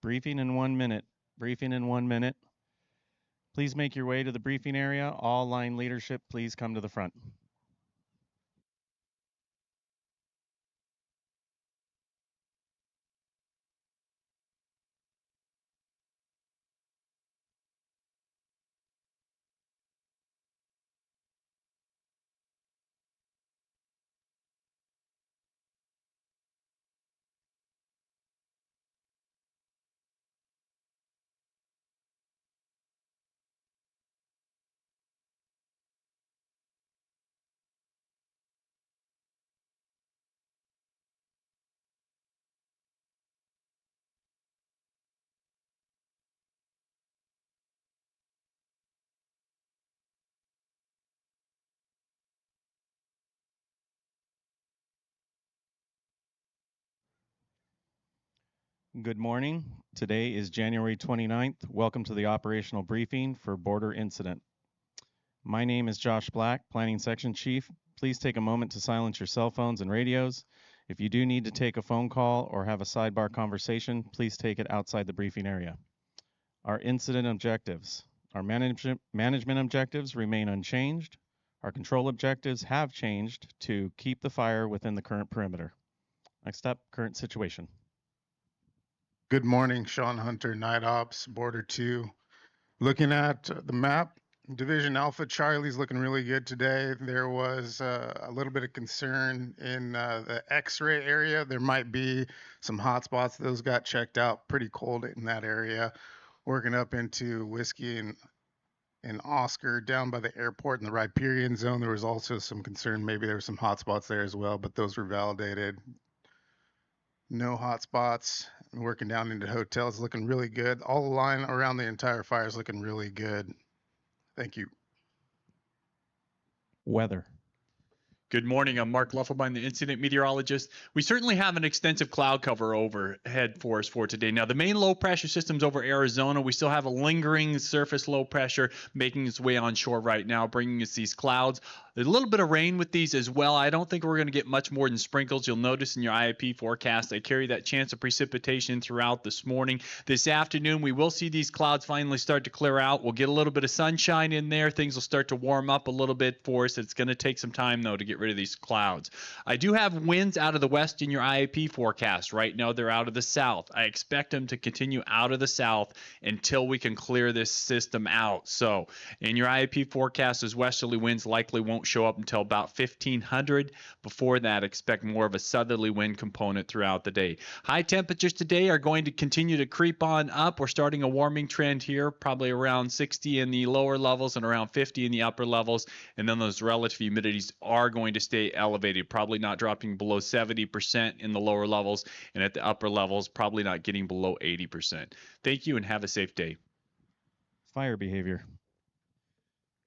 Briefing in 1 minute. Briefing in 1 minute. Please make your way to the briefing area. All line leadership, please come to the front. Good morning. Today is January 29th. Welcome to the operational briefing for border incident. My name is Josh Black, Planning Section Chief. Please take a moment to silence your cell phones and radios. If you do need to take a phone call or have a sidebar conversation, please take it outside the briefing area. Our incident objectives. Our management objectives remain unchanged. Our control objectives have changed to keep the fire within the current perimeter. Next up, current situation. Good morning, Sean Hunter, Night Ops, Border 2. Looking at the map, Division Alpha Charlie's looking really good today. There was a little bit of concern in the X-ray area. There might be some hot spots. Those got checked out. Pretty cold in that area. Working up into Whiskey and Oscar down by the airport in the Riparian zone. There was also some concern. Maybe there were some hot spots there as well, but those were validated. No hot spots. Working down into hotels, looking really good. All the line around the entire fire is looking really good. Thank you. Weather. Good morning. I'm Mark Luffelbein, the incident meteorologist. We certainly have an extensive cloud cover overhead for us for today. Now, the main low pressure system's over Arizona. We still have a lingering surface low pressure making its way onshore right now, bringing us these clouds. There's a little bit of rain with these as well. I don't think we're going to get much more than sprinkles. You'll notice in your IAP forecast, I carry that chance of precipitation throughout this morning. This afternoon, we will see these clouds finally start to clear out. We'll get a little bit of sunshine in there. Things will start to warm up a little bit for us. It's going to take some time, though, to get rid of these clouds. I do have winds out of the west in your IAP forecast. Right now, they're out of the south. I expect them to continue out of the south until we can clear this system out. So in your IAP forecast, those westerly winds likely won't show up until about 1500. Before that, expect more of a southerly wind component throughout the day. High temperatures today are going to continue to creep on up. We're starting a warming trend here, probably around 60 in the lower levels and around 50 in the upper levels. And then those relative humidities are going to stay elevated, probably not dropping below 70% in the lower levels, and at the upper levels, probably not getting below 80%. Thank you and have a safe day. Fire behavior.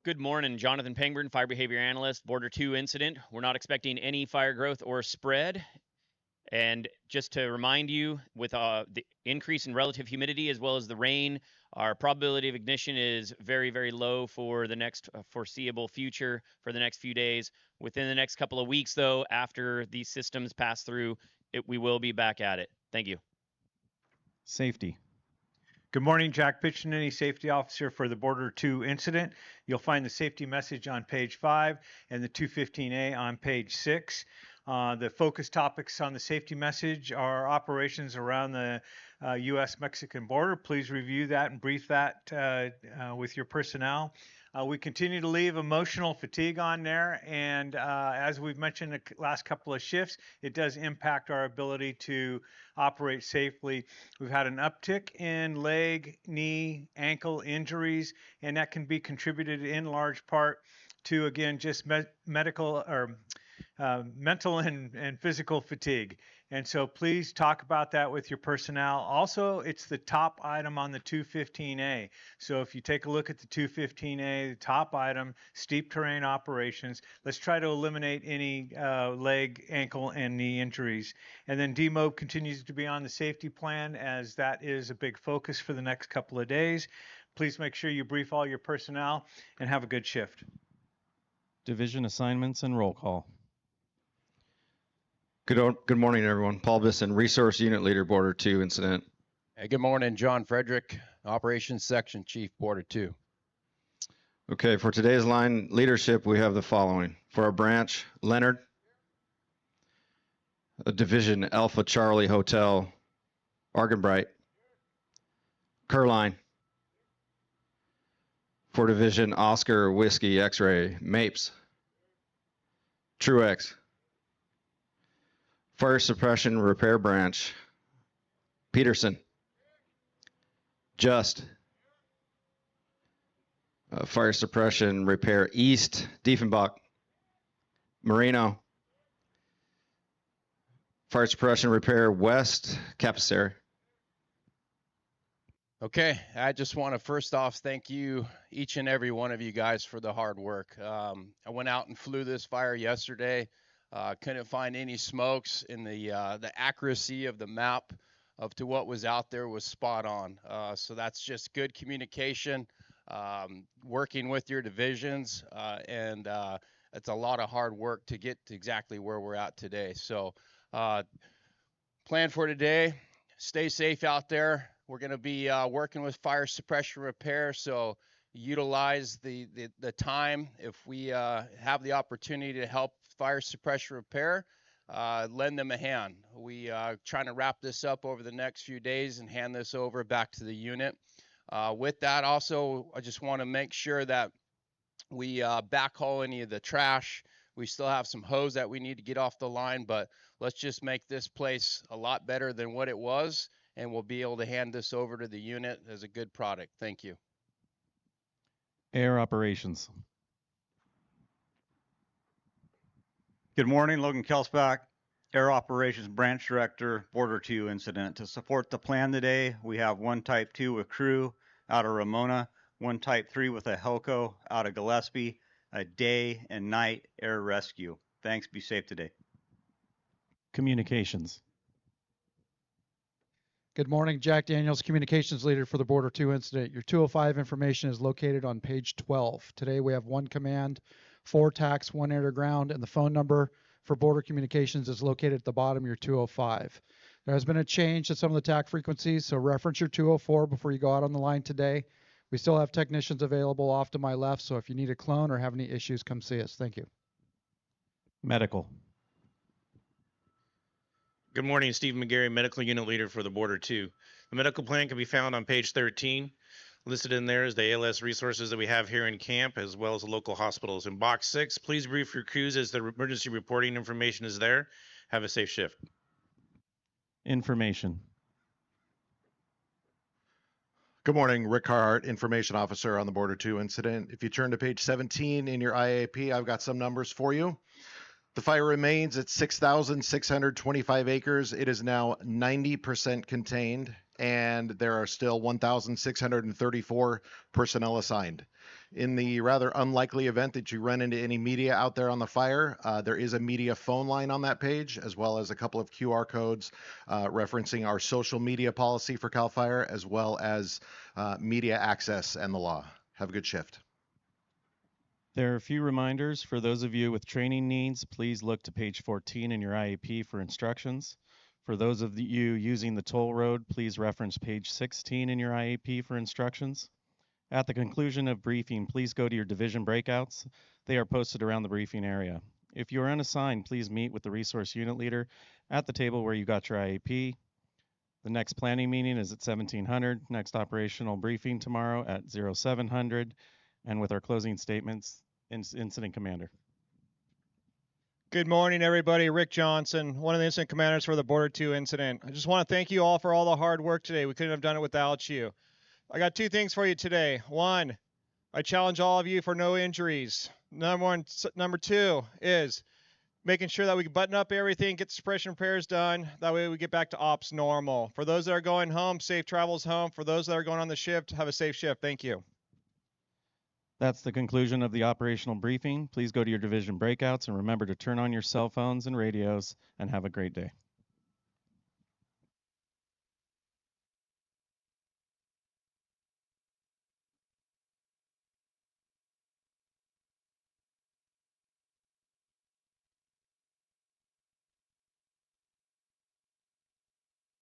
Good morning, Jonathan Pangburn, Fire Behavior Analyst, Border 2 incident. We're not expecting any fire growth or spread. And just to remind you, with the increase in relative humidity as well as the rain, our probability of ignition is very, very low for the next foreseeable future, for the next few days. Within the next couple of weeks, though, after these systems pass through, we will be back at it. Thank you. Safety. Good morning, Jack Piccinini, Safety Officer for the Border 2 incident. You'll find the safety message on page 5 and the 215A on page 6. The focus topics on the safety message are operations around the U.S.-Mexican border. Please review that and brief that with your personnel. We continue to leave emotional fatigue on there, and as we've mentioned the last couple of shifts, it does impact our ability to operate safely. We've had an uptick in leg, knee, ankle injuries, and that can be contributed in large part to, again, just mental and physical fatigue. And so please talk about that with your personnel. Also, it's the top item on the 215A. So if you take a look at the 215A, the top item, steep terrain operations, let's try to eliminate any leg, ankle, and knee injuries. And then DMOB continues to be on the safety plan, as that is a big focus for the next couple of days. Please make sure you brief all your personnel and have a good shift. Division assignments and roll call. Good morning, everyone. Paul Bisson, Resource Unit Leader, Border 2 incident. Hey, good morning, John Frederick, Operations Section Chief, Border 2. Okay, for today's line leadership, we have the following. For our branch, Leonard, Division Alpha Charlie Hotel, Argenbright, Curline. For Division Oscar Whiskey X-Ray, Mapes, Truex. Fire Suppression Repair Branch, Peterson, Just. Fire Suppression Repair East, Diefenbach, Marino. Fire Suppression Repair West, Capiceri. Okay, I just want to first off thank you, each and every one of you guys, for the hard work. I went out and flew this fire yesterday. Couldn't find any smokes, and the accuracy of the map to what was out there was spot on. So that's just good communication, working with your divisions, and it's a lot of hard work to get to exactly where we're at today. So plan for today, stay safe out there. We're going to be working with fire suppression repair, so utilize the time. If we have the opportunity to help fire suppression repair, lend them a hand. We trying to wrap this up over the next few days and hand this over back to the unit. With that, also, I just want to make sure that we backhaul any of the trash. We still have some hose that we need to get off the line, but let's just make this place a lot better than what it was, and we'll be able to hand this over to the unit as a good product. Thank you. Air Operations. Good morning, Logan Kelsbach, Air Operations Branch Director, Border 2 Incident. To support the plan today, we have one Type 2 with crew out of Ramona, one Type 3 with a Helco out of Gillespie, a day and night air rescue. Thanks, be safe today. Communications. Good morning, Jack Daniels, Communications Leader for the Border 2 Incident. Your 205 information is located on page 12. Today we have one command, 4 TACs, 1 air to ground, and the phone number for Border Communications is located at the bottom of your 205. There has been a change to some of the TAC frequencies, so reference your 204 before you go out on the line today. We still have technicians available off to my left, so if you need a clone or have any issues, come see us. Thank you. Medical. Good morning, Steve McGarry, Medical Unit Leader for the Border 2. The medical plan can be found on page 13. Listed in there is the ALS resources that we have here in camp, as well as the local hospitals. In box 6, please brief your crews as the emergency reporting information is there. Have a safe shift. Information. Good morning, Rick Carhart, Information Officer on the Border 2 Incident. If you turn to page 17 in your IAP, I've got some numbers for you. The fire remains at 6,625 acres. It is now 90% contained, and there are still 1,634 personnel assigned. In the rather unlikely event that you run into any media out there on the fire, there is a media phone line on that page, as well as a couple of QR codes referencing our social media policy for CAL FIRE, as well as media access and the law. Have a good shift. There are a few reminders for those of you with training needs. Please look to page 14 in your IAP for instructions. For those of you using the toll road, please reference page 16 in your IAP for instructions. At the conclusion of briefing, please go to your division breakouts. They are posted around the briefing area. If you are unassigned, please meet with the resource unit leader at the table where you got your IAP. The next planning meeting is at 1700. Next operational briefing tomorrow at 0700. And with our closing statements, Incident Commander. Good morning, everybody. Rick Johnson, one of the incident commanders for the Border 2 Incident. I just want to thank you all for all the hard work today. We couldn't have done it without you. I got 2 things for you today. 1, I challenge all of you for no injuries. Number 2 is making sure that we button up everything, get the suppression repairs done. That way we get back to ops normal. For those that are going home, safe travels home. For those that are going on the shift, have a safe shift. Thank you. That's the conclusion of the operational briefing. Please go to your division breakouts and remember to turn on your cell phones and radios, and have a great day.